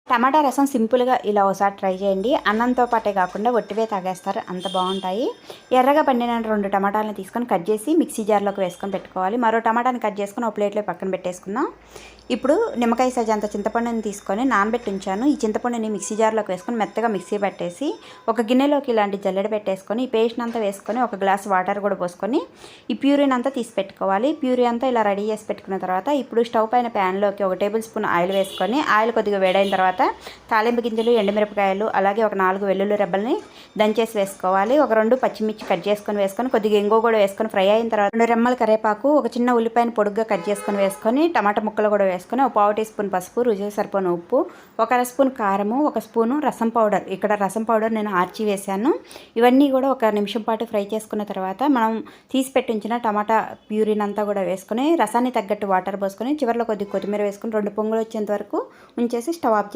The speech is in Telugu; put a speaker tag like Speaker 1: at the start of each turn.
Speaker 1: టమాటా రసం సింపుల్గా ఇలా ఒకసారి ట్రై చేయండి. అన్నంతో పాటే కాకుండా ఒట్టివే తాగేస్తారు, అంత బాగుంటాయి. ఎర్రగా పండిన 2 టమాటాలను తీసుకొని కట్ చేసి మిక్సీ జార్లోకి వేసుకొని పెట్టుకోవాలి. మరో టమాటాని కట్ చేసుకొని ఒక ప్లేట్లో పక్కన పెట్టేసుకుందాం. ఇప్పుడు నిమ్మకాయ సైజ్ అంత చింతపండుని తీసుకొని నానబెట్టి ఉంచాను. ఈ చింతపండుని మిక్సీ జార్లోకి వేసుకొని మెత్తగా మిక్సీ పట్టేసి ఒక గిన్నెలోకి ఇలాంటి జల్లెడ పెట్టేసుకొని ఈ పేస్ట్ అంతా వేసుకొని ఒక గ్లాస్ వాటర్ కూడా పోసుకొని ఈ ప్యూరీని అంతా తీసి పెట్టుకోవాలి. ప్యూరీ అంతా ఇలా రెడీ చేసి పెట్టుకున్న తర్వాత ఇప్పుడు స్టవ్ పైన ప్యాన్లోకి 1 టేబుల్ స్పూన్ ఆయిల్ వేసుకొని ఆయిల్ కొద్దిగా వేడైన తర్వాత తాలింపు గింజలు, ఎండుమిరపకాయలు, అలాగే ఒక 4 వెల్లుల్లి రెబ్బల్ని దంచేసి వేసుకోవాలి. ఒక 2 పచ్చిమిర్చి కట్ చేసుకొని కొద్దిగా ఇంగువ కూడా వేసుకొని ఫ్రై అయిన తర్వాత 2 రెమ్మల కరివేపాకు, ఒక చిన్న ఉల్లిపాయను పొడుగ్గా కట్ వేసుకొని టమాటా ముక్కలు కూడా వేసుకొని ఒక 1/2 టీ స్పూన్ పసుపు, రుచికి సరిపోయిన ఉప్పు, 1 అర స్పూన్ కారము, 1 స్పూను రసం పౌడర్, ఇక్కడ రసం పౌడర్ నేను ఆర్చి వేసాను. ఇవన్నీ కూడా 1 నిమిషం పాటు ఫ్రై చేసుకున్న తర్వాత మనం తీసి పెట్టించిన టమాటా ప్యూరీని అంతా కూడా వేసుకొని రసాన్ని తగ్గట్టు వాటర్ పోసుకొని చివరిలో కొద్దిగా కొత్తిమీర వేసుకొని 2 పొంగులు వచ్చేంత వరకు ఉంచేసి స్టవ్ ఆఫ్ చేసి